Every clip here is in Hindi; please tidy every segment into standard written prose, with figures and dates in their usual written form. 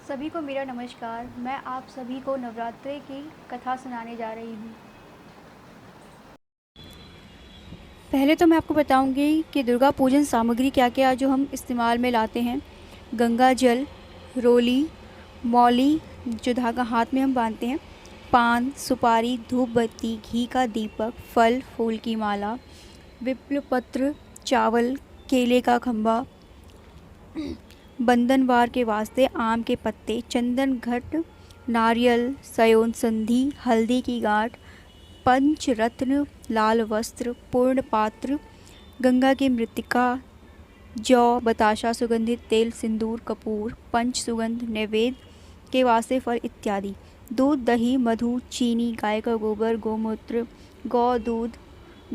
सभी को मेरा नमस्कार। मैं आप सभी को नवरात्रि की कथा सुनाने जा रही हूँ। पहले तो मैं आपको बताऊंगी कि दुर्गा पूजन सामग्री क्या क्या जो हम इस्तेमाल में लाते हैं। गंगा जल, रोली, मौली जो धागा हाथ में हम बांधते हैं, पान, सुपारी, धूप बत्ती, घी का दीपक, फल फूल की माला, विप्ल पत्र, चावल, केले का खंभा, बंधनवार के वास्ते आम के पत्ते, चंदन घट, नारियल, सयोन संधि, हल्दी की गांठ, पंचरत्न, लाल वस्त्र, पूर्ण पात्र, गंगा की मृतिका, जौ, बताशा, सुगंधित तेल, सिंदूर, कपूर, पंच सुगंध, नैवेद्य के वास्ते फल इत्यादि, दूध, दही, मधु, चीनी, गाय का गोबर, गोमूत्र, गौ दूध,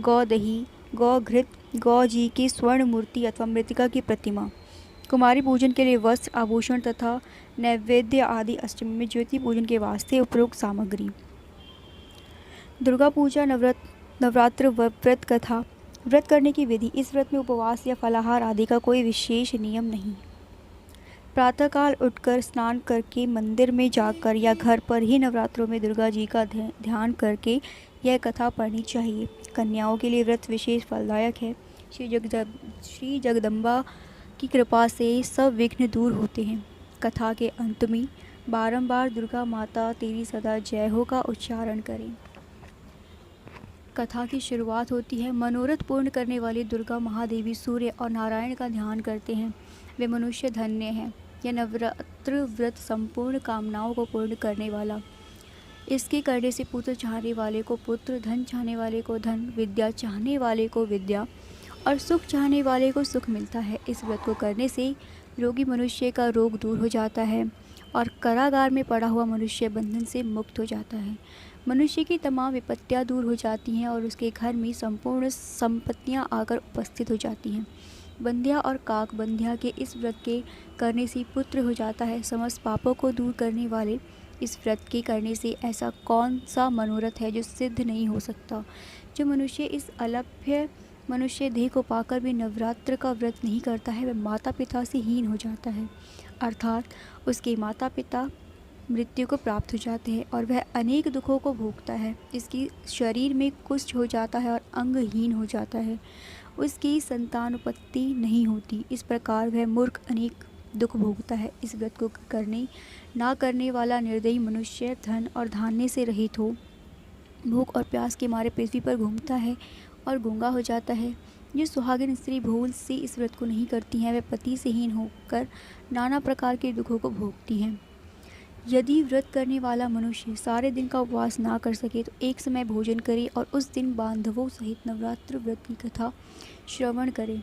गौ दही, गौ घृत, गौ जी की स्वर्ण मूर्ति अथवा मृतिका की प्रतिमा, कुमारी पूजन के लिए वस्त्र, आभूषण तथा नैवेद्य आदि, अष्टमी में ज्योति पूजन के वास्ते उपरोक्त सामग्री। दुर्गा पूजा नवरात्र व्रत कथा। व्रत करने की विधि। इस व्रत में उपवास या फलाहार आदि का कोई विशेष नियम नहीं। प्रातःकाल उठकर स्नान करके मंदिर में जाकर या घर पर ही नवरात्रों में दुर्गा जी का ध्यान करके यह कथा पढ़नी चाहिए। कन्याओं के लिए व्रत विशेष फलदायक है। श्री जगदम्बा की कृपा से सब विघ्न दूर होते हैं। कथा के अंत में बारंबार दुर्गा माता तेरी सदा जय हो का उच्चारण करें। कथा की शुरुआत होती है। मनोरथ पूर्ण करने वाली दुर्गा महादेवी सूर्य और नारायण का ध्यान करते हैं। वे मनुष्य धन्य हैं। यह नवरात्र व्रत संपूर्ण कामनाओं को पूर्ण करने वाला। इसके करने से पुत्र चाहने वाले को पुत्र, धन चाहने वाले को धन, विद्या चाहने वाले को विद्या और सुख चाहने वाले को सुख मिलता है। इस व्रत को करने से रोगी मनुष्य का रोग दूर हो जाता है और कारागार में पड़ा हुआ मनुष्य बंधन से मुक्त हो जाता है। मनुष्य की तमाम विपत्तियां दूर हो जाती हैं और उसके घर में संपूर्ण संपत्तियां आकर उपस्थित हो जाती हैं। बंध्या और काक बंध्या के इस व्रत के करने से पुत्र हो जाता है। समस्त पापों को दूर करने वाले इस व्रत के करने से ऐसा कौन सा मनोरथ है जो सिद्ध नहीं हो सकता। जो मनुष्य इस अलभ्य मनुष्य देह को पाकर भी नवरात्र का व्रत नहीं करता है, वह माता पिता से हीन हो जाता है, अर्थात उसके माता पिता मृत्यु को प्राप्त हो जाते हैं और वह अनेक दुखों को भोगता है। इसकी शरीर में कुष्ठ हो जाता है और अंगहीन हो जाता है। उसकी संतानोत्पत्ति नहीं होती। इस प्रकार वह मूर्ख अनेक दुख भोगता है। इस व्रत को ना करने वाला निर्दयी मनुष्य धन और धान्य से रहित हो, भूख और प्यास के मारे पृथ्वी पर घूमता है और गूंगा हो जाता है। जो सुहागिन स्त्री भूल से इस व्रत को नहीं करती हैं, वे पति से हीन होकर नाना प्रकार के दुखों को भोगती हैं। यदि व्रत करने वाला मनुष्य सारे दिन का उपवास ना कर सके तो एक समय भोजन करे और उस दिन बांधवों सहित नवरात्र व्रत की कथा श्रवण करे।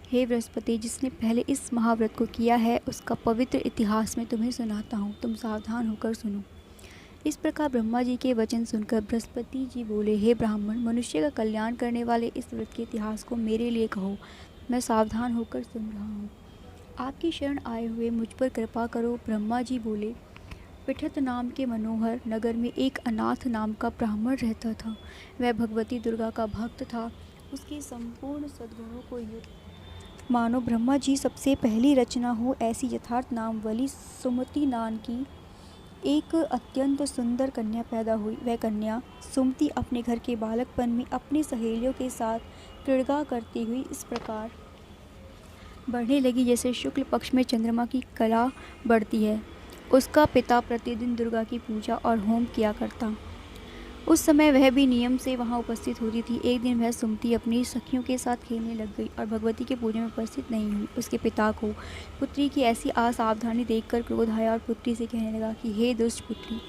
हे बृहस्पति, जिसने पहले इस महाव्रत को किया है उसका पवित्र इतिहास मैं तुम्हें सुनाता हूँ, तुम सावधान होकर सुनो। इस प्रकार ब्रह्मा जी के वचन सुनकर बृहस्पति जी बोले, हे ब्राह्मण, मनुष्य का कल्याण करने वाले इस व्रत के इतिहास को मेरे लिए कहो, मैं सावधान होकर सुन रहा हूँ। आपकी शरण आए हुए मुझ पर कृपा करो। ब्रह्मा जी बोले, पिठत नाम के मनोहर नगर में एक अनाथ नाम का ब्राह्मण रहता था। वह भगवती दुर्गा का भक्त था। उसके संपूर्ण सद्गुणों को युक्त मानो ब्रह्मा जी सबसे पहली रचना हो ऐसी यथार्थ नाम वाली सुमति नाम की एक अत्यंत सुंदर कन्या पैदा हुई। वह कन्या सुमति अपने घर के बालकपन में अपनी सहेलियों के साथ क्रीड़ा करती हुई इस प्रकार बढ़ने लगी जैसे शुक्ल पक्ष में चंद्रमा की कला बढ़ती है। उसका पिता प्रतिदिन दुर्गा की पूजा और होम किया करता। उस समय वह भी नियम से वहां उपस्थित होती थी। एक दिन वह सुमति अपनी सखियों के साथ खेलने लग गई और भगवती के पूजन में उपस्थित नहीं हुई। उसके पिता को पुत्री की ऐसी असावधानी देखकर क्रोध आया और पुत्री से कहने लगा कि हे दुष्ट पुत्री,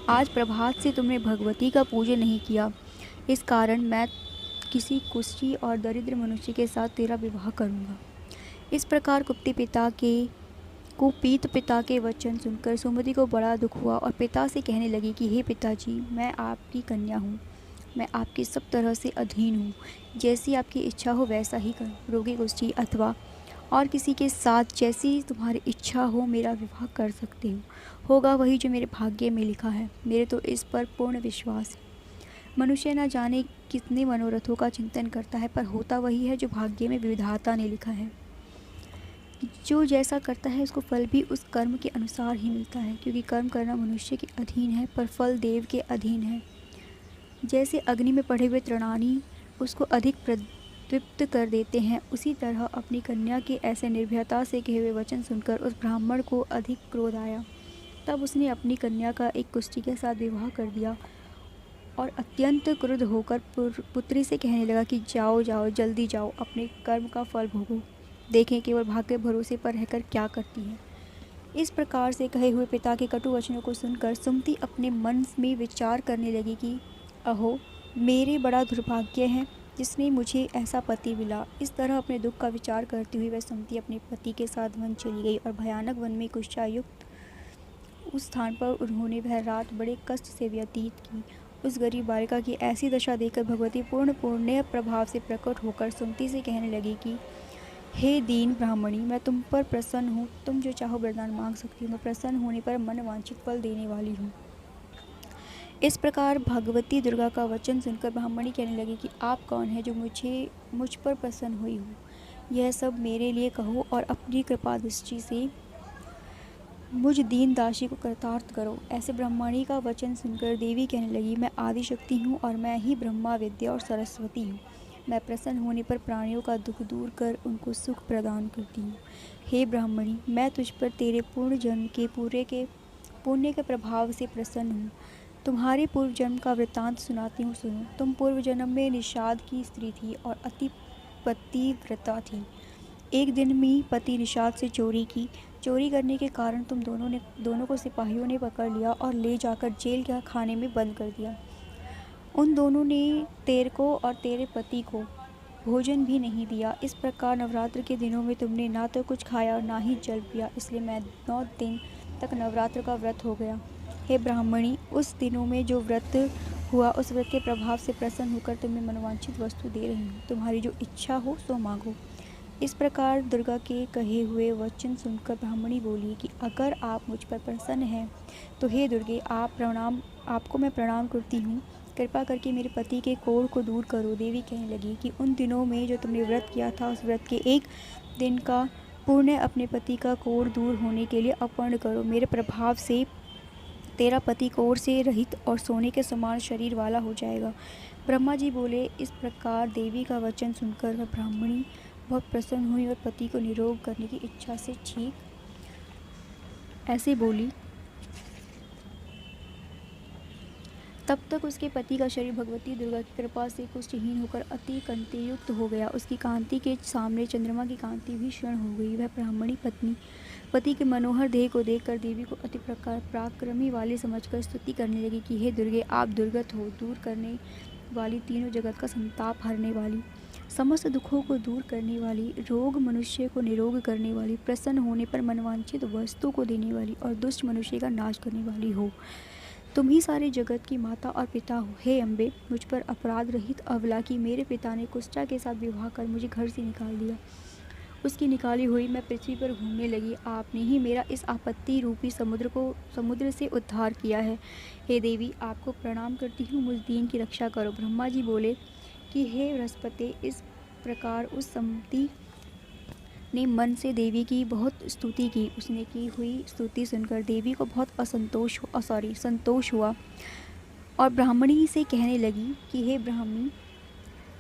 आज प्रभात से तुमने भगवती का पूजन नहीं किया, इस कारण मैं किसी कुष्ठी और दरिद्र मनुष्य के साथ तेरा विवाह करूँगा। इस प्रकार कुपीत पिता के वचन सुनकर सुमति को बड़ा दुख हुआ और पिता से कहने लगी कि हे पिताजी, मैं आपकी कन्या हूँ, मैं आपकी सब तरह से अधीन हूँ, जैसी आपकी इच्छा हो वैसा ही करो। रोगी कुष्ठी अथवा और किसी के साथ जैसी तुम्हारी इच्छा हो मेरा विवाह कर सकते हो। होगा वही जो मेरे भाग्य में लिखा है। मेरे तो इस पर पूर्ण विश्वास है। मनुष्य न जाने कितने मनोरथों का चिंतन करता है, पर होता वही है जो भाग्य में विधाता ने लिखा है। जो जैसा करता है उसको फल भी उस कर्म के अनुसार ही मिलता है, क्योंकि कर्म करना मनुष्य के अधीन है पर फल देव के अधीन है। जैसे अग्नि में पड़े हुए तृणानी उसको अधिक प्रदीप्त कर देते हैं, उसी तरह अपनी कन्या के ऐसे निर्भयता से कहे हुए वचन सुनकर उस ब्राह्मण को अधिक क्रोध आया। तब उसने अपनी कन्या का एक कुष्ठी के साथ विवाह कर दिया और अत्यंत क्रुद्ध होकर पुत्री से कहने लगा कि जाओ जाओ, जल्दी जाओ, अपने कर्म का फल भोगो, देखें केवल भाग्य भरोसे पर रहकर क्या करती है। इस प्रकार से कहे हुए पिता के कटु वचनों को सुनकर सुमति अपने मन में विचार करने लगी कि अहो, मेरे बड़ा दुर्भाग्य है जिसने मुझे ऐसा पति मिला। इस तरह अपने दुख का विचार करती हुई वह सुमति अपने पति के साथ वन चली गई और भयानक वन में कुशायुक्त उस स्थान पर उन्होंने वह रात बड़े कष्ट से व्यतीत की। उस गरीब बालिका की ऐसी दशा देखकर भगवती पूर्ण पुण्य प्रभाव से प्रकट होकर सुमति से कहने लगी कि हे दीन ब्राह्मणी, मैं तुम पर प्रसन्न हूँ, तुम जो चाहो वरदान मांग सकती हो, मैं प्रसन्न होने पर मन वांछित फल देने वाली हूँ। इस प्रकार भगवती दुर्गा का वचन सुनकर ब्राह्मणी कहने लगी कि आप कौन है जो मुझ पर प्रसन्न हुई हो, यह सब मेरे लिए कहो और अपनी कृपा दृष्टि से मुझ दीन दासी को कृतार्थ करो। ऐसे ब्राह्मणी का वचन सुनकर देवी कहने लगी, मैं आदिशक्ति हूँ और मैं ही ब्रह्मा विद्या और सरस्वती हूँ। मैं प्रसन्न होने पर प्राणियों का दुख दूर कर उनको सुख प्रदान करती हूँ। हे ब्राह्मणी, मैं तुझ पर तेरे पूर्ण जन्म के पुण्य के प्रभाव से प्रसन्न हूँ। तुम्हारे पूर्व जन्म का वृत्तांत सुनाती हूँ, सुनो। तुम पूर्व जन्म में निषाद की स्त्री थी और अति पतिव्रता थी। एक दिन में पति निषाद से चोरी की। चोरी करने के कारण तुम दोनों को सिपाहियों ने पकड़ लिया और ले जाकर जेल के खाने में बंद कर दिया। उन दोनों ने तेरे को और तेरे पति को भोजन भी नहीं दिया। इस प्रकार नवरात्र के दिनों में तुमने ना तो कुछ खाया और ना ही जल पिया, इसलिए मैं 9 दिन तक नवरात्र का व्रत हो गया। हे ब्राह्मणी, उस दिनों में जो व्रत हुआ उस व्रत के प्रभाव से प्रसन्न होकर तुम्हें मनवांछित वस्तु दे रही हूँ। तुम्हारी जो इच्छा हो सो मांगो। इस प्रकार दुर्गा के कहे हुए वचन सुनकर ब्राह्मणी बोली कि अगर आप मुझ पर प्रसन्न हैं तो हे दुर्गे, आपको मैं प्रणाम करती हूँ। कृपा करके मेरे पति के कोढ़ को दूर करो। देवी कहने लगी कि उन दिनों में जो तुमने व्रत किया था उस व्रत के एक दिन का पुण्य अपने पति का कोढ़ दूर होने के लिए अर्पण करो। मेरे प्रभाव से तेरा पति कोढ़ से रहित और सोने के समान शरीर वाला हो जाएगा। ब्रह्मा जी बोले। इस प्रकार देवी का वचन सुनकर वह ब्राह्मणी बहुत प्रसन्न हुई और पति को निरोग करने की इच्छा से ठीक ऐसे बोली। तब तक उसके पति का शरीर भगवती दुर्गा की कृपा से पुष्टिहीन होकर अति कांतियुक्त हो गया। उसकी कांति के सामने चंद्रमा की कांति भी क्षीण हो गई। वह ब्राह्मणी पत्नी पति के मनोहर देह को देखकर देवी को अति प्रकार पराक्रमी वाली समझकर स्तुति करने लगी कि हे दुर्गे, आप दुर्गत हो, दूर करने वाली, तीनों जगत का संताप हरने वाली, समस्त दुखों को दूर करने वाली, रोग मनुष्य को निरोग करने वाली, प्रसन्न होने पर मनवांछित वस्तु को देने वाली और दुष्ट मनुष्य का नाश करने वाली हो। तुम ही सारे जगत की माता और पिता हो। हे अम्बे, मुझ पर अपराध रहित अबला की मेरे पिता ने कुष्ठा के साथ विवाह कर मुझे घर से निकाल दिया। उसकी निकाली हुई मैं पृथ्वी पर घूमने लगी। आपने ही मेरा इस आपत्ति रूपी समुद्र से उद्धार किया है। हे देवी, आपको प्रणाम करती हूँ, मुझ दीन की रक्षा करो। ब्रह्मा जी बोले कि हे बृहस्पति, इस प्रकार उस सुमति ने मन से देवी की बहुत स्तुति की। उसने की हुई स्तुति सुनकर देवी को बहुत संतोष हुआ और ब्राह्मणी से कहने लगी कि हे ब्राह्मणी,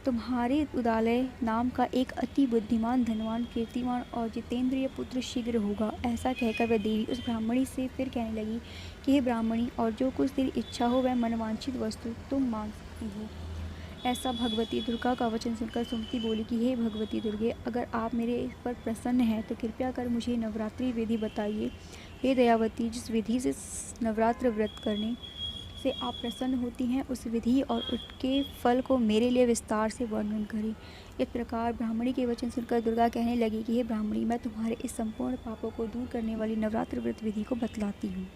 तुम्हारे उदालय नाम का एक अति बुद्धिमान, धनवान, कीर्तिमान और जितेंद्रिय पुत्र शीघ्र होगा। ऐसा कहकर वह देवी उस ब्राह्मणी से फिर कहने लगी कि हे ब्राह्मणी, और जो कुछ तेरी इच्छा हो वह मनवांछित वस्तु तुम मांग सकती हो। ऐसा भगवती दुर्गा का वचन सुनकर सुमति बोली कि हे भगवती दुर्गे, अगर आप मेरे पर प्रसन्न हैं तो कृपया कर मुझे नवरात्रि विधि बताइए। हे दयावती, जिस विधि से नवरात्र व्रत करने से आप प्रसन्न होती हैं उस विधि और उसके फल को मेरे लिए विस्तार से वर्णन करें। इस प्रकार ब्राह्मणी के वचन सुनकर दुर्गा कहने लगी कि हे ब्राह्मणी, मैं तुम्हारे इस संपूर्ण पापों को दूर करने वाली नवरात्र व्रत विधि को बतलाती हूँ,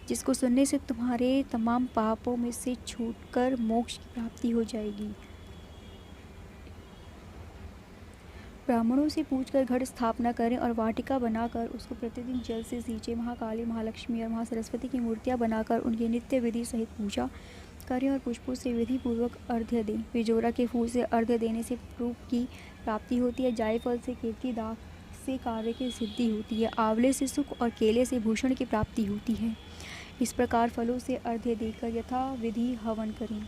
जिसको सुनने से तुम्हारे तमाम पापों में से छूटकर मोक्ष की प्राप्ति हो जाएगी। ब्राह्मणों से पूछकर घट स्थापना करें और वाटिका बनाकर उसको प्रतिदिन जल से सींचे। महाकाली, महालक्ष्मी और महासरस्वती की मूर्तियां बनाकर उनकी नित्य विधि सहित पूजा करें और पुष्पों से विधि पूर्वक अर्घ्य दें। बिजोरा के फूल से अर्घ्य देने से रूप की प्राप्ति होती है। जायफल से कीर्ति दाग से कार्य की सिद्धि होती है। आंवले से सुख और केले से भूषण की प्राप्ति होती है। इस प्रकार फलों से अर्घ्य देकर यथाविधि हवन करें।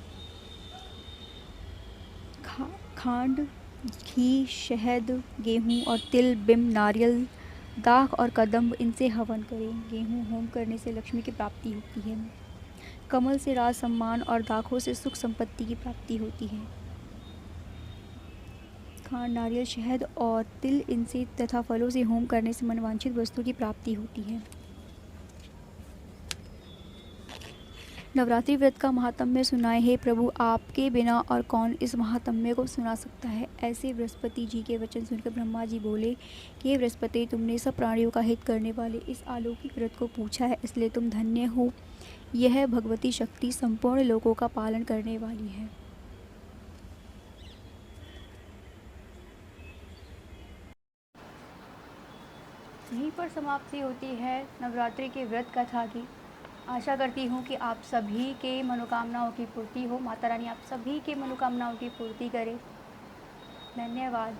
खांड, घी, शहद, गेहूँ और तिल, बिंब, नारियल, दाख और कदम्ब, इनसे हवन करें। गेहूँ होम करने से लक्ष्मी की प्राप्ति होती है। कमल से राज सम्मान और दाखों से सुख संपत्ति की प्राप्ति होती है। खांड, नारियल, शहद और तिल, इनसे तथा फलों से होम करने से मनवांछित वस्तु की प्राप्ति होती है। नवरात्रि व्रत का महात्म्य सुनाए। हे प्रभु, आपके बिना और कौन इस महात्म्य को सुना सकता है। ऐसे बृहस्पति जी के वचन सुनकर ब्रह्मा जी बोले कि हे बृहस्पति, तुमने सब प्राणियों का हित करने वाले इस अलौकिक व्रत को पूछा है, इसलिए तुम धन्य हो। यह भगवती शक्ति संपूर्ण लोकों का पालन करने वाली है। यहीं पर समाप्ति होती है नवरात्रि के व्रत कथा की। आशा करती हूँ कि आप सभी के मनोकामनाओं की पूर्ति हो। माता रानी आप सभी के मनोकामनाओं की पूर्ति करे। धन्यवाद।